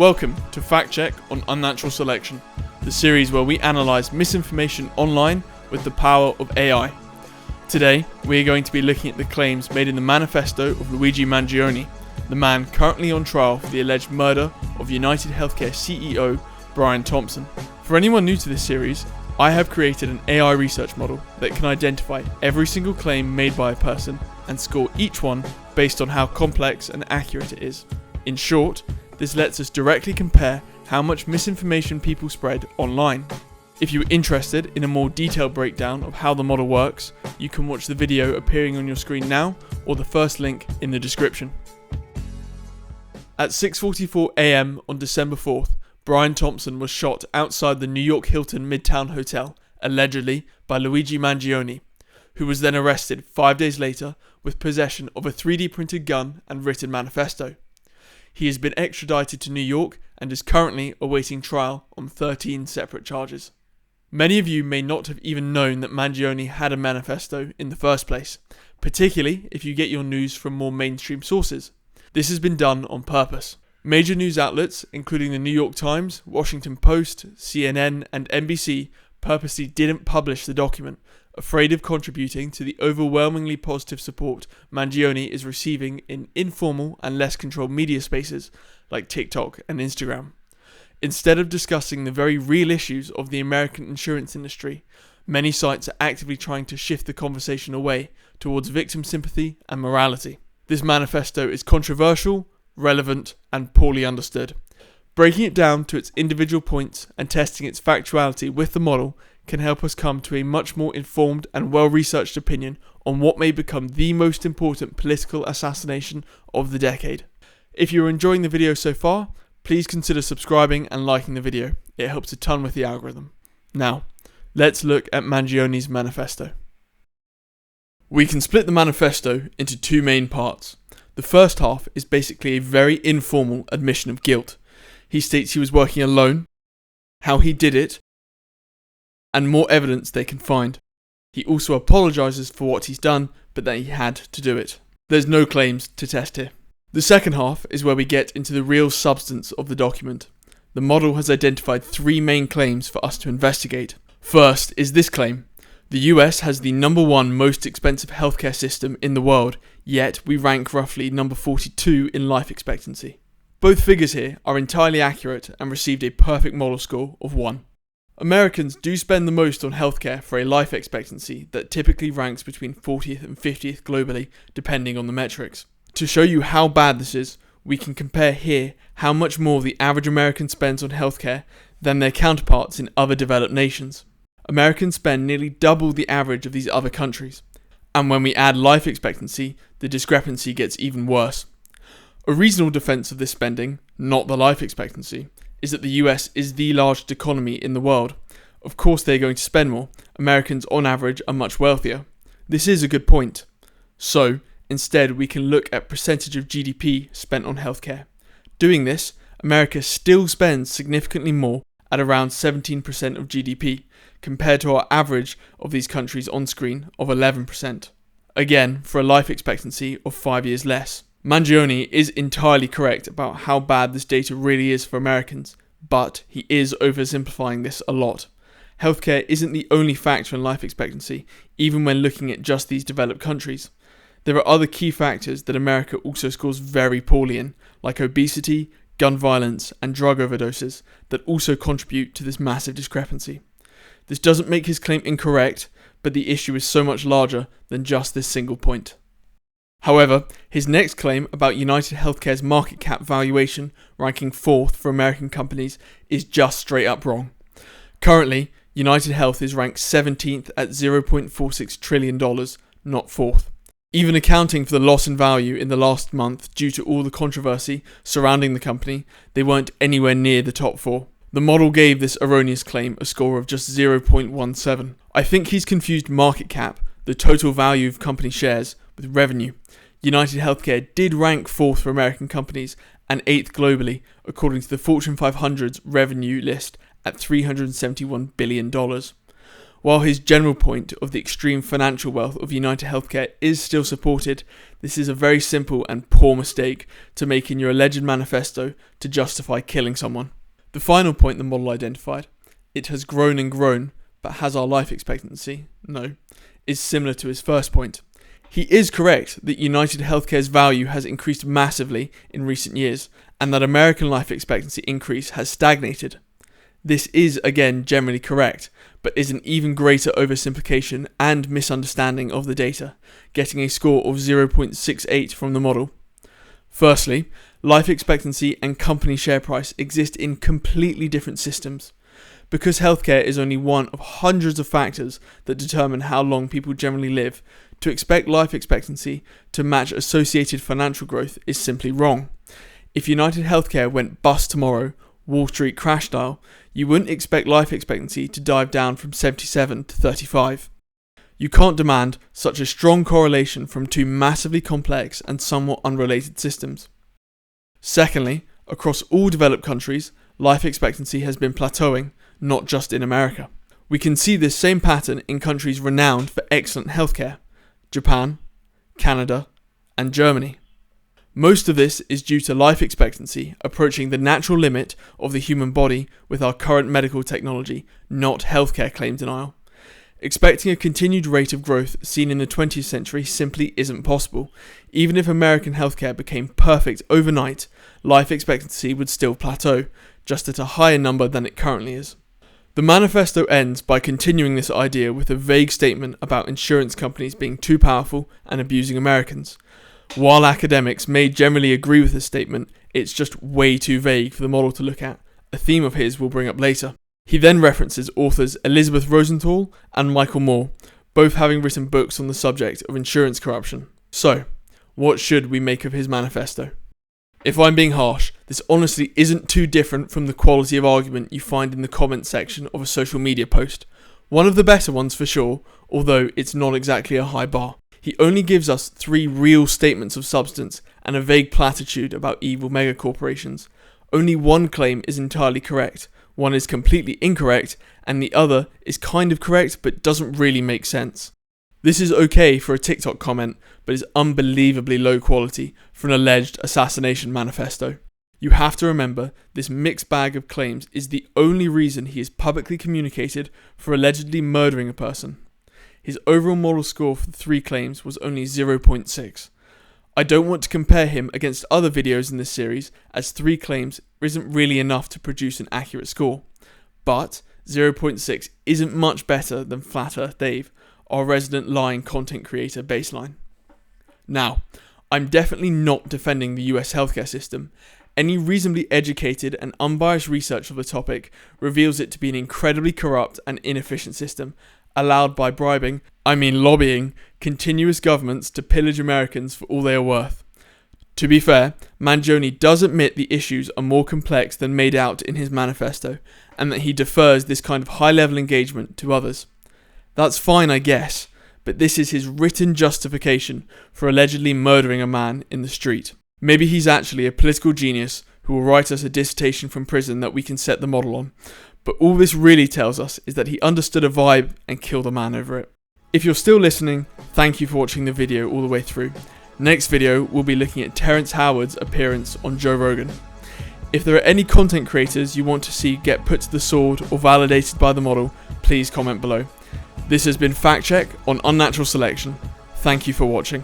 Welcome to Fact Check on Unnatural Selection, the series where we analyse misinformation online with the power of AI. Today, we are going to be looking at the claims made in the Manifesto of Luigi Mangione, the man currently on trial for the alleged murder of Unitedhealthcare CEO Brian Thompson. For anyone new to this series, I have created an AI research model that can identify every single claim made by a person and score each one based on how complex and accurate it is. In short, this lets us directly compare how much misinformation people spread online. If you're interested in a more detailed breakdown of how the model works, you can watch the video appearing on your screen now or the first link in the description. At 6:44 AM on December 4th, Brian Thompson was shot outside the New York Hilton Midtown Hotel, allegedly by Luigi Mangione, who was then arrested 5 days later with possession of a 3D printed gun and written manifesto. He has been extradited to New York and is currently awaiting trial on 13 separate charges. Many of you may not have even known that Mangione had a manifesto in the first place, particularly if you get your news from more mainstream sources. This has been done on purpose. Major news outlets, including the New York Times, Washington Post, CNN, and NBC, purposely didn't publish the document, afraid of contributing to the overwhelmingly positive support Mangione is receiving in informal and less controlled media spaces like TikTok and Instagram. Instead of discussing the very real issues of the American insurance industry, many sites are actively trying to shift the conversation away towards victim sympathy and morality. This manifesto is controversial, relevant, and poorly understood. Breaking it down to its individual points and testing its factuality with the model can help us come to a much more informed and well-researched opinion on what may become the most important political assassination of the decade. If you're enjoying the video so far, please consider subscribing and liking the video. It helps a ton with the algorithm. Now, let's look at Mangione's manifesto. We can split the manifesto into two main parts. The first half is basically a very informal admission of guilt. He states he was working alone, how he did it, and more evidence they can find. He also apologises for what he's done, but that he had to do it. There's no claims to test here. The second half is where we get into the real substance of the document. The model has identified three main claims for us to investigate. First is this claim. The US has the number one most expensive healthcare system in the world, yet we rank roughly number 42 in life expectancy. Both figures here are entirely accurate and received a perfect model score of 1. Americans do spend the most on healthcare for a life expectancy that typically ranks between 40th and 50th globally, depending on the metrics. To show you how bad this is, we can compare here how much more the average American spends on healthcare than their counterparts in other developed nations. Americans spend nearly double the average of these other countries. And when we add life expectancy, the discrepancy gets even worse. A reasonable defense of this spending, not the life expectancy, is that the US is the largest economy in the world. Of course they're going to spend more. Americans on average are much wealthier. This is a good point. So, instead we can look at percentage of GDP spent on healthcare. Doing this, America still spends significantly more at around 17% of GDP, compared to our average of these countries on screen of 11%. Again, for a life expectancy of 5 years less. Mangione is entirely correct about how bad this data really is for Americans, but he is oversimplifying this a lot. Healthcare isn't the only factor in life expectancy, even when looking at just these developed countries. There are other key factors that America also scores very poorly in, like obesity, gun violence, and drug overdoses, that also contribute to this massive discrepancy. This doesn't make his claim incorrect, but the issue is so much larger than just this single point. However, his next claim about Unitedhealthcare's market cap valuation ranking 4th for American companies is just straight up wrong. Currently, UnitedHealth is ranked 17th at $0.46 trillion, not 4th. Even accounting for the loss in value in the last month due to all the controversy surrounding the company, they weren't anywhere near the top 4. The model gave this erroneous claim a score of just 0.17. I think he's confused market cap, the total value of company shares, with revenue. Unitedhealthcare did rank 4th for American companies and 8th globally, according to the Fortune 500's revenue list at $371 billion. While his general point of the extreme financial wealth of Unitedhealthcare is still supported, this is a very simple and poor mistake to make in your alleged manifesto to justify killing someone. The final point the model identified, it has grown and grown, but has our life expectancy? No, is similar to his first point. He is correct that Unitedhealthcare's value has increased massively in recent years, and that American life expectancy increase has stagnated. This is again generally correct, but is an even greater oversimplification and misunderstanding of the data, getting a score of 0.68 from the model. Firstly, life expectancy and company share price exist in completely different systems. Because healthcare is only one of hundreds of factors that determine how long people generally live, to expect life expectancy to match associated financial growth is simply wrong. If Unitedhealthcare went bust tomorrow, Wall Street crash style, you wouldn't expect life expectancy to dive down from 77 to 35. You can't demand such a strong correlation from two massively complex and somewhat unrelated systems. Secondly, across all developed countries, life expectancy has been plateauing, not just in America. We can see this same pattern in countries renowned for excellent healthcare: Japan, Canada, and Germany. Most of this is due to life expectancy approaching the natural limit of the human body with our current medical technology, not healthcare claim denial. Expecting a continued rate of growth seen in the 20th century simply isn't possible. Even if American healthcare became perfect overnight, life expectancy would still plateau, just at a higher number than it currently is. The manifesto ends by continuing this idea with a vague statement about insurance companies being too powerful and abusing Americans. While academics may generally agree with this statement, it's just way too vague for the model to look at, a theme of his we'll bring up later. He then references authors Elizabeth Rosenthal and Michael Moore, both having written books on the subject of insurance corruption. So, what should we make of his manifesto? If I'm being harsh, this honestly isn't too different from the quality of argument you find in the comments section of a social media post. One of the better ones for sure, although it's not exactly a high bar. He only gives us 3 real statements of substance and a vague platitude about evil megacorporations. Only one claim is entirely correct, one is completely incorrect, and the other is kind of correct but doesn't really make sense. This is okay for a TikTok comment, but is unbelievably low quality for an alleged assassination manifesto. You have to remember, this mixed bag of claims is the only reason he is publicly communicated for allegedly murdering a person. His overall model score for the 3 claims was only 0.6. I don't want to compare him against other videos in this series, as 3 claims isn't really enough to produce an accurate score. But 0.6 isn't much better than Flat Earth Dave, our resident lying content creator baseline. Now, I'm definitely not defending the US healthcare system. Any reasonably educated and unbiased research of the topic reveals it to be an incredibly corrupt and inefficient system, allowed by lobbying, continuous governments to pillage Americans for all they are worth. To be fair, Mangione does admit the issues are more complex than made out in his manifesto, and that he defers this kind of high-level engagement to others. That's fine, I guess, but this is his written justification for allegedly murdering a man in the street. Maybe he's actually a political genius who will write us a dissertation from prison that we can set the model on. But all this really tells us is that he understood a vibe and killed a man over it. If you're still listening, thank you for watching the video all the way through. Next video, we'll be looking at Terrence Howard's appearance on Joe Rogan. If there are any content creators you want to see get put to the sword or validated by the model, please comment below. This has been Fact Check on Unnatural Selection. Thank you for watching.